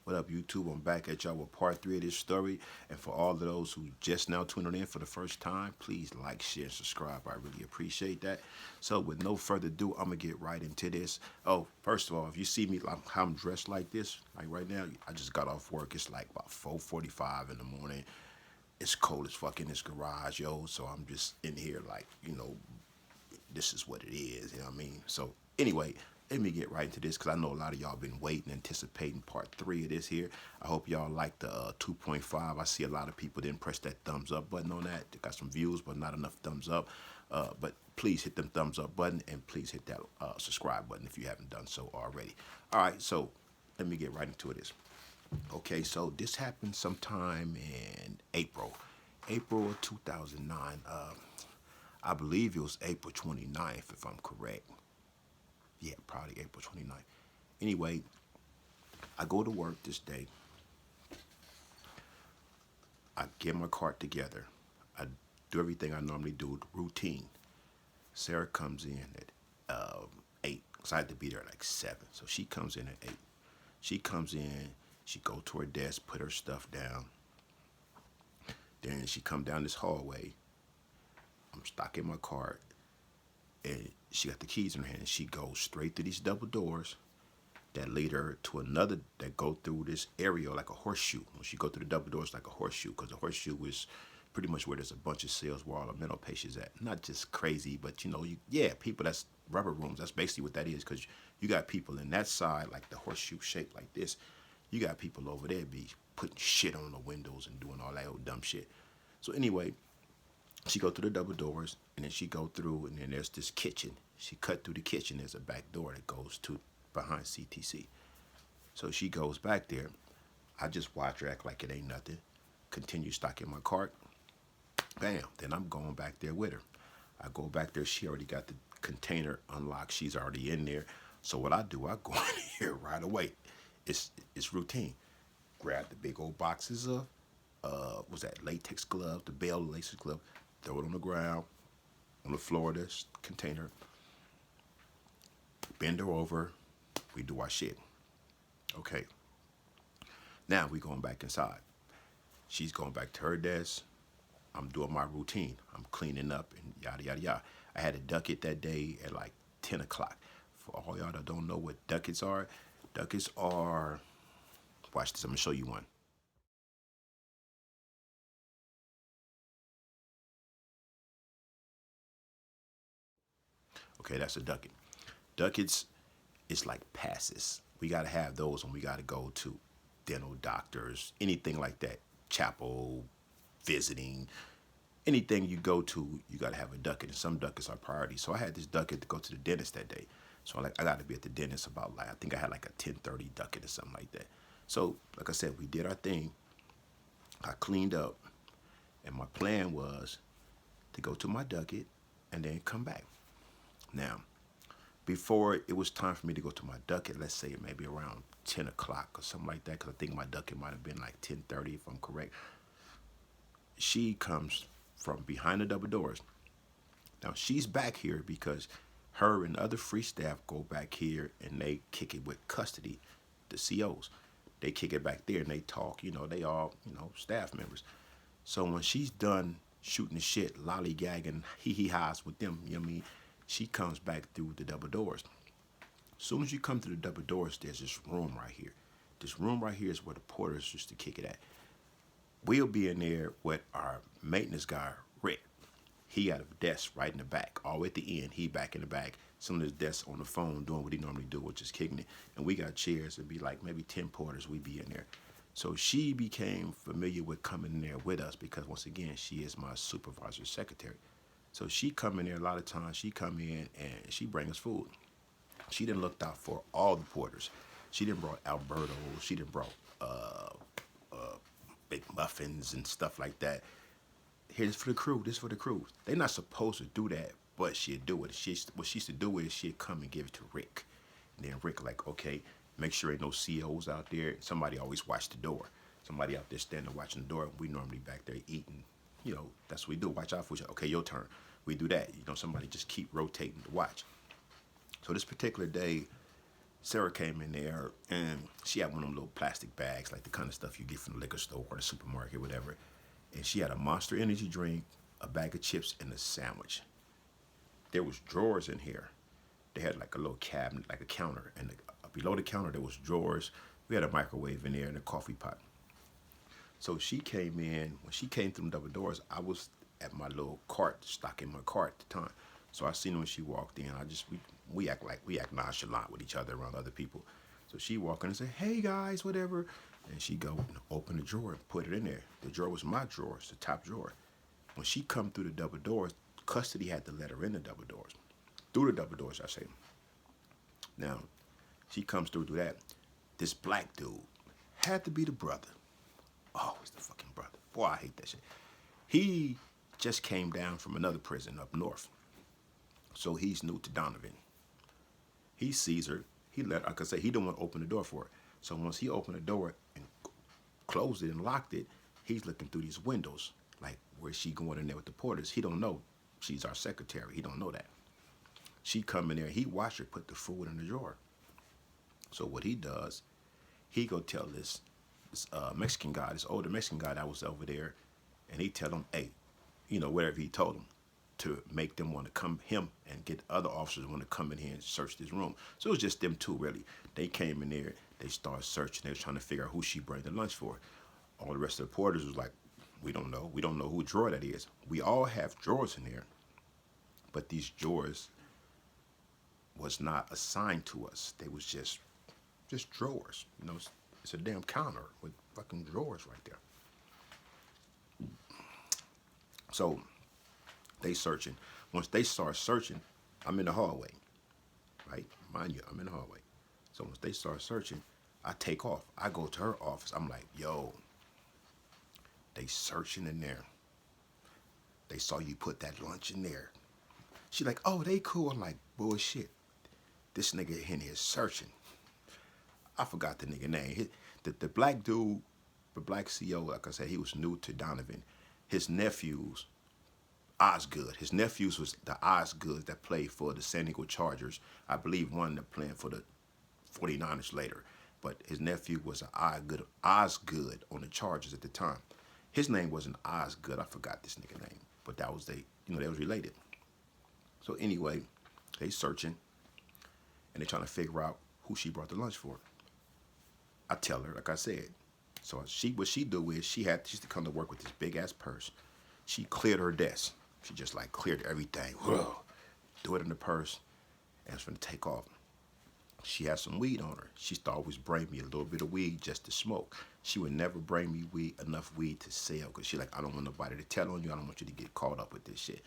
What up, YouTube? I'm back at y'all with part 3 of this story. And for all of those who just now tuning in for the first time, please like, share, subscribe. I really appreciate that. So with no further ado, I'm going to get right into this. Oh, first of all, if you see me like how I'm dressed like this, like right now, I just got off work. It's like about 4:45 in the morning. It's cold as fuck in this garage, yo. So I'm just in here like, this is what it is, you know what I mean? So anyway, let me get right into this because I know a lot of y'all been waiting, anticipating part 3 of this here. I hope y'all like the 2.5. I see a lot of people didn't press that thumbs up button on that. They got some views, but not enough thumbs up. But please hit them thumbs up button and please hit that subscribe button if you haven't done so already. All right, so let me get right into this. Okay, so this happened sometime in April of 2009. I believe it was April 29th, if I'm correct. Yeah, probably April 29th. Anyway, I go to work this day. I get my cart together. I do everything I normally do, routine. Sarah comes in at 8, because I had to be there at like 7. So she comes in at 8. She comes in, she go to her desk, put her stuff down. Then she come down this hallway. I'm stocking my cart. And she got the keys in her hand. And she goes straight through these double doors that lead her to another that go through this area like a horseshoe. When she go through the double doors like a horseshoe, because the horseshoe is pretty much where there's a bunch of cells where all the mental patients at. Not just crazy, but people that's rubber rooms. That's basically what that is, because you got people in that side like the horseshoe shape like this. You got people over there be putting shit on the windows and doing all that old dumb shit. So anyway, she go through the double doors, and then she go through, and then there's this kitchen. She cut through the kitchen. There's a back door that goes to behind CTC. So she goes back there. I just watch her act like it ain't nothing. Continue stocking my cart. Bam. Then I'm going back there with her. I go back there. She already got the container unlocked. She's already in there. So what I do, I go in here right away. It's routine. Grab the big old boxes of was that latex glove, the Bell latex glove. Throw it on the ground, on the floor of this container. Bend her over. We do our shit. Okay. Now we going back inside. She's going back to her desk. I'm doing my routine. I'm cleaning up and yada, yada, yada. I had a Ducket that day at like 10 o'clock. For all y'all that don't know what Duckets are, watch this, I'm going to show you one. Okay, that's a Ducket. Duckets is like passes. We got to have those when we got to go to dental doctors, anything like that, chapel, visiting, anything you go to, you got to have a Ducket, and some Duckets are priority. So I had this Ducket to go to the dentist that day. So I got to be at the dentist about like, I think I had like a 10:30 Ducket or something like that. So like I said, we did our thing. I cleaned up, and my plan was to go to my Ducket and then come back. Now, before it was time for me to go to my Ducket, let's say maybe around 10 o'clock or something like that, because I think my Ducket might have been like 10:30 if I'm correct. She comes from behind the double doors. Now she's back here because her and other free staff go back here and they kick it with custody, the COs. They kick it back there and they talk, they all, staff members. So when she's done shooting the shit, lollygagging, hee-hee-ha's with them, you know what I mean? She comes back through the double doors. As soon as you come to the double doors, there's this room right here. This room right here is where the porters used to kick it at. We'll be in there with our maintenance guy, Rick. He got a desk right in the back, all at the end. He back in the back. Some of his desks on the phone doing what he normally do, which is kicking it. And we got chairs. It'd be like maybe 10 porters. We'd be in there. So she became familiar with coming in there with us because, once again, she is my supervisor's secretary. So she come in there a lot of times. She come in and she bring us food. She done looked out for all the porters. She done brought Alberto. She done brought big muffins and stuff like that. Here's for the crew. This for the crew. They're not supposed to do that, but she'd do it. What she used to do is she'd come and give it to Rick. And then Rick like, okay, make sure ain't no COs out there. Somebody always watch the door. Somebody out there standing watching the door. We normally back there eating. That's what we do. Watch out for each other. Okay, your turn. We do that. Somebody just keep rotating to watch. So this particular day, Sarah came in there and she had one of them little plastic bags, like the kind of stuff you get from the liquor store or the supermarket, whatever. And she had a Monster Energy drink, a bag of chips, and a sandwich. There was drawers in here. They had like a little cabinet, like a counter, and below the counter there was drawers. We had a microwave in there and a coffee pot. So she came in. When she came through the double doors, I was at my little cart, stocking my cart at the time. So I seen her when she walked in. We act nonchalant with each other around other people. So she walked in and said, "Hey guys, whatever," and she go and open the drawer and put it in there. The drawer was my drawer, it's the top drawer. When she come through the double doors, custody had to let her in the double doors, through the double doors, I say. Now, she comes through that. This black dude had to be the brother. Oh, he's the fucking brother. Boy, I hate that shit. He just came down from another prison up north. So he's new to Donovan. He sees her. Like I say, he don't want to open the door for her. So once he opened the door and closed it and locked it, he's looking through these windows, like where's she going in there with the porters? He don't know she's our secretary. He don't know that. She come in there. He watched her put the food in the drawer. So what he does, he go tell this Mexican guy, this older Mexican guy that was over there, and he tell him, hey, whatever he told him, to make them want to come, him and get other officers want to come in here and search this room. So it was just them two, really. They came in there, they started searching, they were trying to figure out who she bring the lunch for. All the rest of the porters was like, we don't know who drawer that is. We all have drawers in there, but these drawers was not assigned to us. They was just drawers. It's a damn counter with fucking drawers right there. So they searching. Once they start searching, I'm in the hallway, right? Mind you, I'm in the hallway. So once they start searching, I take off. I go to her office. I'm like, yo, they searching in there. They saw you put that lunch in there. She like, oh, they cool. I'm like, bullshit. This nigga in here searching. I forgot the nigga name. The black dude, the black CO, like I said, he was new to Donovan. His nephews, Osgood. His nephews was the Osgoods that played for the San Diego Chargers. I believe one that playing for the 49ers later. But his nephew was an Osgood on the Chargers at the time. His name wasn't Osgood. I forgot this nigga name. But that was they was related. So anyway, they searching and they trying to figure out who she brought the lunch for. I tell her, like I said. So what she do is she used to come to work with this big ass purse. She cleared her desk. She just like cleared everything. Whoa, threw it in the purse and was gonna take off. She had some weed on her. She used to always bring me a little bit of weed just to smoke. She would never bring me enough weed to sell because she like, I don't want nobody to tell on you. I don't want you to get caught up with this shit.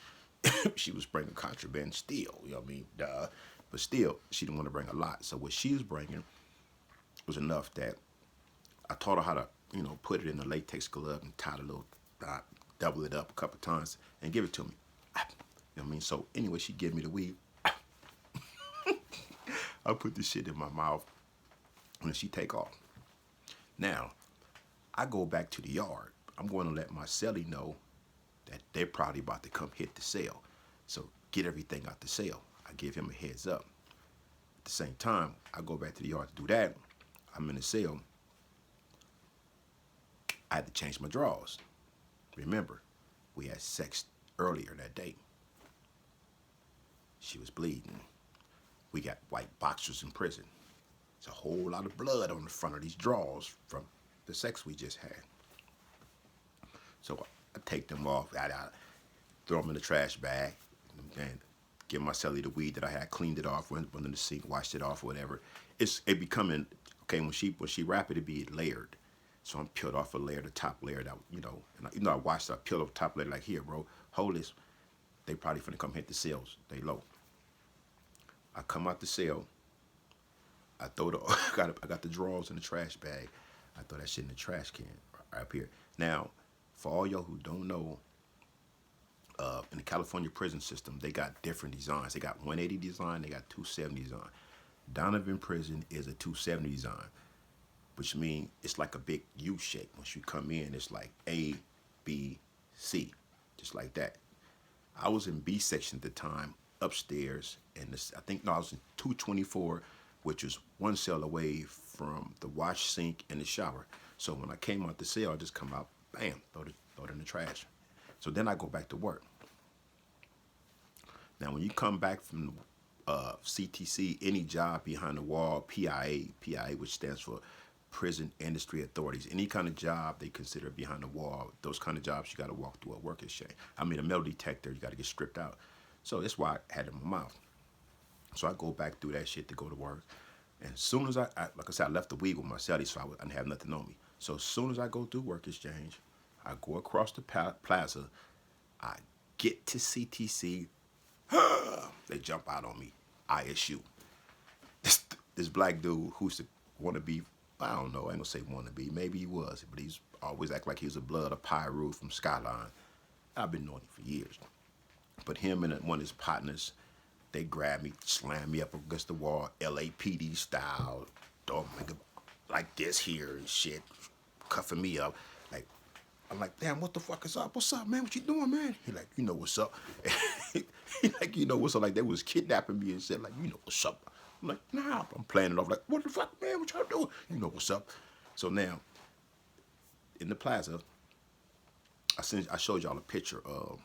She was bringing contraband still, you know what I mean? Duh. But still, she didn't want to bring a lot. So what she was bringing was enough that I taught her how to, put it in a latex glove and tie a little dot, double it up a couple times and give it to me. You know what I mean? So anyway, she gave me the weed. I put this shit in my mouth and she take off. Now, I go back to the yard. I'm going to let my cellie know that they're probably about to come hit the cell. So get everything out the cell. I give him a heads up. At the same time, I go back to the yard to do that. I'm in the cell. I had to change my drawers. Remember, we had sex earlier that day. She was bleeding. We got white boxers in prison. There's a whole lot of blood on the front of these drawers from the sex we just had. So I take them off, I throw them in the trash bag, and give my cellie the weed that I had, cleaned it off, went in the sink, washed it off, or whatever. It becoming, okay, when she wrap it, it'd be layered. So I'm peeled off a layer, the top layer that, and I washed it, I peeled off the top layer like, here, bro, hold this. They probably finna come hit the cells. They low. I come out the cell. I got the drawers in the trash bag. I throw that shit in the trash can right up here. Now, for all y'all who don't know, in the California prison system, they got different designs. They got 180 design, they got 270 design. Donovan Prison is a 270 design, which means it's like a big U shape. Once you come in, it's like A, B, C, just like that. I was in B section at the time, upstairs, and I was in 224, which was one cell away from the wash, sink, and the shower. So when I came out the cell, I just come out, bam, throw it in the trash. So then I go back to work. Now, when you come back from CTC, any job behind the wall, PIA, which stands for Prison Industry Authorities, any kind of job they consider behind the wall, those kind of jobs, you got to walk through a work exchange. I mean, a metal detector, you got to get stripped out. So that's why I had it in my mouth. So I go back through that shit to go to work. And as soon as like I said, I left the weed with my celly, so I didn't have nothing on me. So as soon as I go through work exchange, I go across the plaza, I get to CTC, they jump out on me. ISU. This black dude who's to want to be, I don't know, I ain't gonna say want to be, maybe he was, but he's always act like he was a blood of Pyru from Skyline. I've been knowing him for years. But him and one of his partners, they grabbed me, slammed me up against the wall, LAPD style, dog like this here and shit, cuffing me up. Like, I'm like, damn, what the fuck is up? What's up, man? What you doing, man? He like, you know what's up. He like, you know what's up? Like, they was kidnapping me and shit. Like, you know what's up. I'm like, nah. I'm playing it off like, what the fuck, man? What y'all doing? You know what's up. So now, in the plaza, I showed y'all a picture of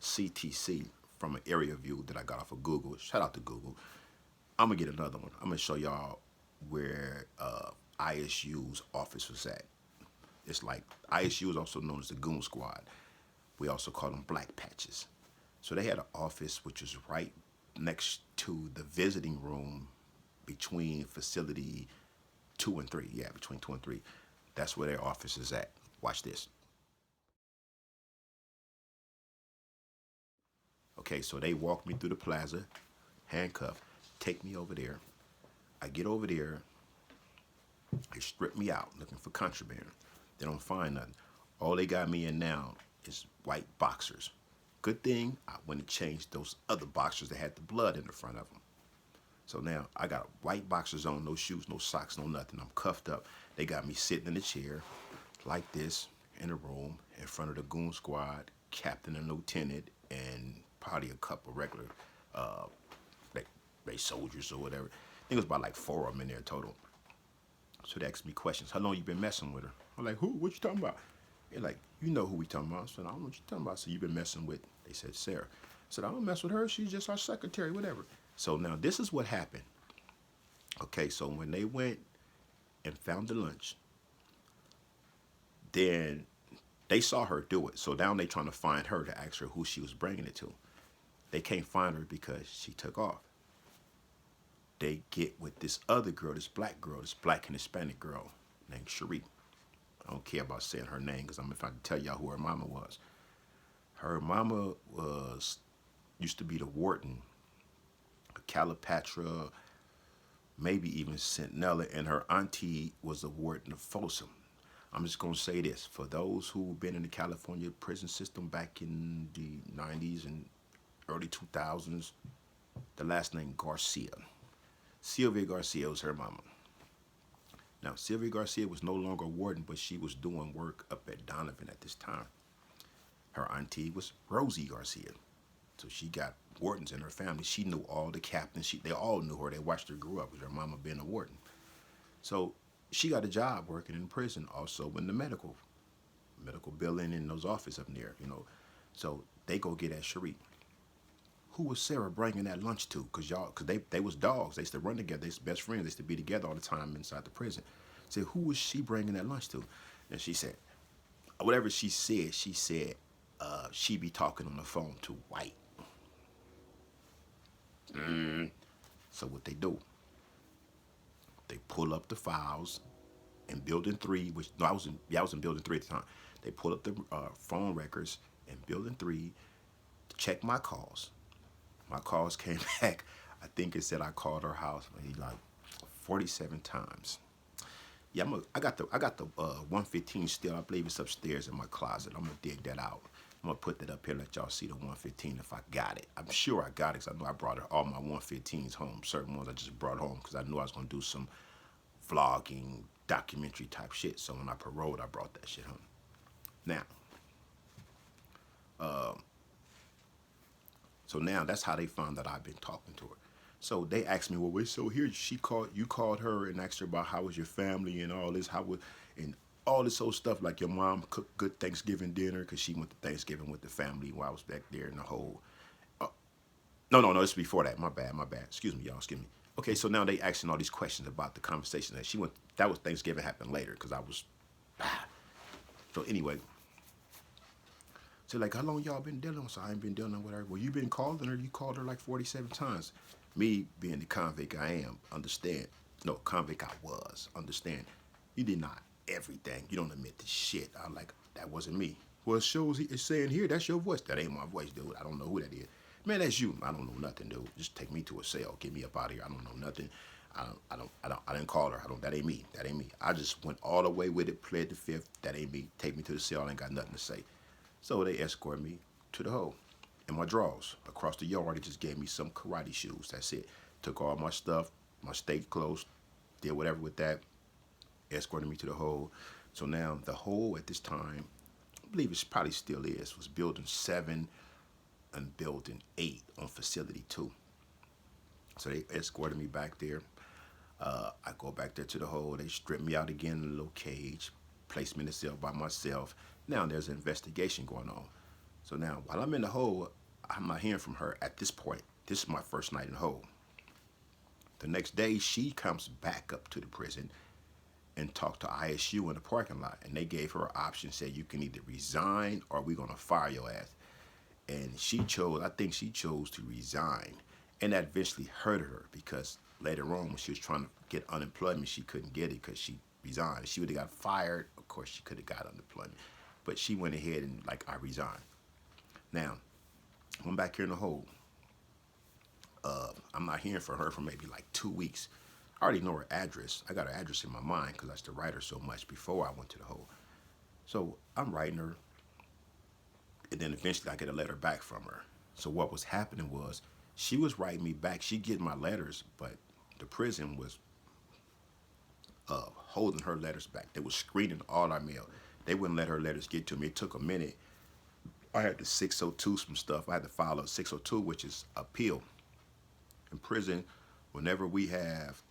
CTC from an area view that I got off of Google. Shout out to Google. I'm gonna get another one. I'm gonna show y'all where ISU's office was at. It's like ISU is also known as the Goon Squad. We also call them Black Patches. So they had an office which was right next to the visiting room between facility 2 and 3. Yeah, between 2 and 3. That's where their office is at. Watch this. Okay, so they walk me through the plaza, handcuffed, take me over there. I get over there, they strip me out looking for contraband. They don't find nothing. All they got me in now is white boxers. Good thing I went and changed those other boxers that had the blood in the front of them. So now I got white boxers on, no shoes, no socks, no nothing. I'm cuffed up. They got me sitting in a chair like this in a room in front of the Goon Squad, captain and lieutenant, and probably a couple regular they soldiers or whatever. I think it was about like 4 of them in there total. So they asked me questions. How long you been messing with her? I'm like, who? What you talking about? They're like, you know who we talking about. I said, I don't know what you talking about. So you been messing with, they said, Sarah. I said, I don't mess with her. She's just our secretary, whatever. So now this is what happened. Okay, so when they went and found the lunch, then they saw her do it. So now they trying to find her to ask her who she was bringing it to. They can't find her because she took off. They get with this other girl, this black and Hispanic girl named Cherie. I don't care about saying her name because I'm if I can tell y'all who her mama was. Her mama used to be the warden, Calipatra, maybe even Centinela, and her auntie was the warden of Folsom. I'm just gonna say this for those who've been in the California prison system back in the 90s and early 2000s. The last name Garcia. Sylvia Garcia was her mama. Now, Sylvia Garcia was no longer a warden, but she was doing work up at Donovan at this time. Her auntie was Rosie Garcia. So she got wardens in her family. She knew all the captains. They all knew her. They watched her grow up with her mama being a warden. So she got a job working in prison, also in the medical billing in those offices up there, you know. So they go get at Cherie. Who was Sarah bringing that lunch to? Cause they was dogs. They used to run together. They used to be best friends. They used to be together all the time inside the prison. Said, who was she bringing that lunch to? And she said, whatever she said, she be talking on the phone to White. So what they do? They pull up the files in Building 3, which no, I was in Building 3 at the time. They pull up the phone records in Building 3 to check my calls. My calls came back. I think it said I called her house maybe like 47 times. Yeah, I got the 115 still. I believe it's upstairs in my closet. I'm gonna dig that out. I'm gonna put that up here and let y'all see the 115 if I got it. I'm sure I got it because I know I brought all my 115s home. Certain ones I just brought home because I knew I was gonna do some vlogging, documentary type shit. So when I paroled, I brought that shit home. Now, so now that's how they found that I've been talking to her. So they asked me, well, wait, so here you called her and asked her about how was your family and all this, and all this old stuff, like your mom cooked good Thanksgiving dinner because she went to Thanksgiving with the family while I was back there in the whole. No, no, no, it's before that. My bad, my bad. Excuse me, y'all, excuse me. Okay, so now they asking all these questions about the conversation that she went. That was Thanksgiving happened later because I was. So anyway, so like, how long y'all been dealing with? So I ain't been dealing with her. Well, you been calling her. You called her like 47 times. Me being the convict I am, understand. No, convict I was, understand. You did not everything. You don't admit to shit. I'm like, that wasn't me. Well, it shows it's saying here, that's your voice. That ain't my voice, dude. I don't know who that is. Man, that's you. I don't know nothing, dude. Just take me to a cell. Get me up out of here. I don't know nothing. I didn't call her. That ain't me. That ain't me. I just went all the way with it, pled the fifth. That ain't me. Take me to the cell. I ain't got nothing to say. So they escorted me to the hole in my drawers. Across the yard, they just gave me some karate shoes. That's it. Took all my stuff, my state clothes, did whatever with that, escorted me to the hole. So now the hole at this time, I believe it probably still is, was building 7 and building 8 on facility 2. So they escorted me back there. I go back there to the hole. They strip me out again in a little cage, place me in the cell by myself. Now there's an investigation going on. So now while I'm in the hole, I'm not hearing from her at this point. This is my first night in the hole. The next day, she comes back up to the prison and talked to ISU in the parking lot. And they gave her an option, said you can either resign or we're going to fire your ass. And she chose, I think she chose to resign. And that eventually hurt her because later on when she was trying to get unemployment, she couldn't get it because she resigned. If she would have got fired, of course she could have got unemployment. But she went ahead and like, I resigned. Now, I'm back here in the hole. I'm not hearing from her for maybe like 2 weeks. I already know her address. I got her address in my mind because I used to write her so much before I went to the hole. So I'm writing her, and then eventually I get a letter back from her. So what was happening was she was writing me back. She getting my letters, but the prison was holding her letters back. They were screening all our mail. They wouldn't let her letters get to me. It took a minute. I had the 602 some stuff. I had to file a 602, which is appeal. In prison, whenever we have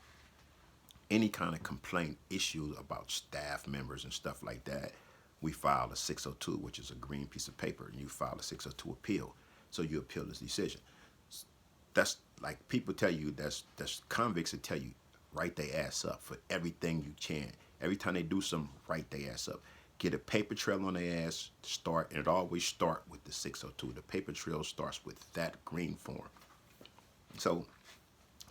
any kind of complaint issue about staff members and stuff like that, we file a 602, which is a green piece of paper, and you file a 602 appeal. So you appeal this decision. That's like people tell you, that's convicts that tell you, write their ass up for everything you can. Every time they do something, write their ass up. Get a paper trail on their ass, start, and it always start with the 602. The paper trail starts with that green form. So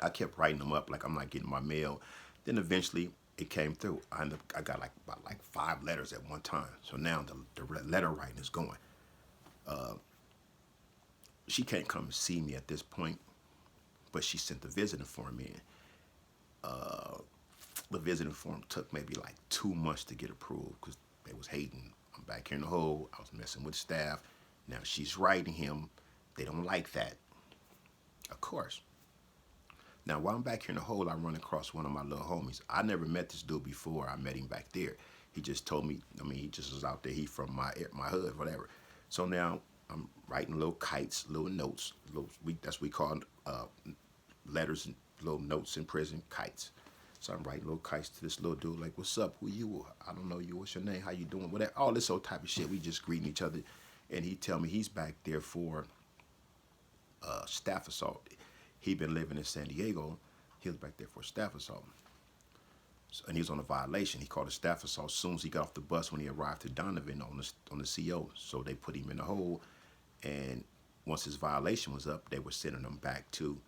I kept writing them up like I'm not getting my mail. Then eventually it came through. I got like about like 5 letters at one time. So now the letter writing is going. She can't come and see me at this point, but she sent the visiting form in. The visiting form took maybe like 2 months to get approved because they was hating. I'm back here in the hole. I was messing with staff. Now she's writing him. They don't like that. Of course. Now, while I'm back here in the hole, I run across one of my little homies. I never met this dude before. I met him back there. He just told me, he just was out there. He from my hood, whatever. So now I'm writing little kites, little notes. That's what we call letters and little notes in prison, kites. So I'm writing little kites to this little dude, like, what's up? Who you? I don't know you. What's your name? How you doing? Whatever. All this old type of shit. We just greeting each other. And he tell me he's back there for staff assault. He been living in San Diego. He was back there for staff assault. So, and he was on a violation. He called a staff assault as soon as he got off the bus when he arrived to Donovan on the CO. So they put him in the hole. And once his violation was up, they were sending him back to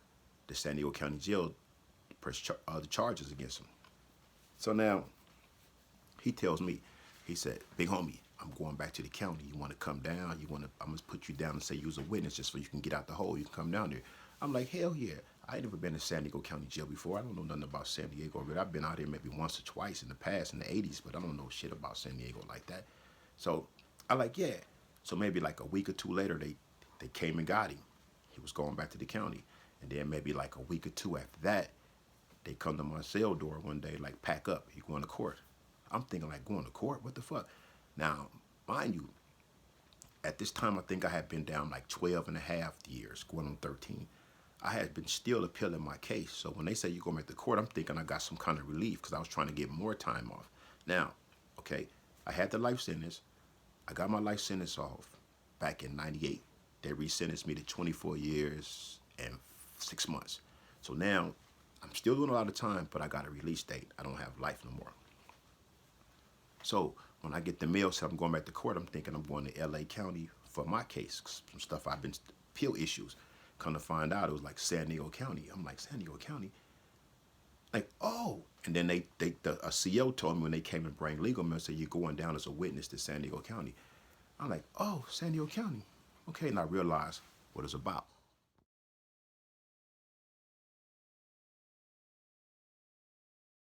the San Diego County Jail to press the charges against him. So now he tells me, he said, big homie, I'm going back to the county. You want to come down? I'm going to put you down and say you was a witness just so you can get out the hole. You can come down there. I'm like, hell yeah. I ain't never been to San Diego County Jail before. I don't know nothing about San Diego. But I've been out there maybe once or twice in the past, in the 80s, but I don't know shit about San Diego like that. So I like, yeah. So maybe like a week or 2 later, they came and got him. He was going back to the county. And then maybe like a week or 2 after that, they come to my cell door one day, like, pack up. You going to court. I'm thinking, like, going to court? What the fuck? Now, mind you, at this time, I think I had been down like 12 and a half years, going on 13. I had been still appealing my case. So when they say you're going back to court, I'm thinking I got some kind of relief because I was trying to get more time off. Now, okay, I had the life sentence. I got my life sentence off back in 98. They resentenced me to 24 years and 6 months. So now I'm still doing a lot of time, but I got a release date. I don't have life no more. So when I get the mail, so I'm going back to court, I'm thinking I'm going to LA County for my case, some stuff I've been, appeal issues. Come to find out, it was like San Diego County. I'm like, San Diego County? Like, oh. And then a CO told me when they came and bring legal men, said, you're going down as a witness to San Diego County. I'm like, oh, San Diego County. Okay, and I realized what it's about.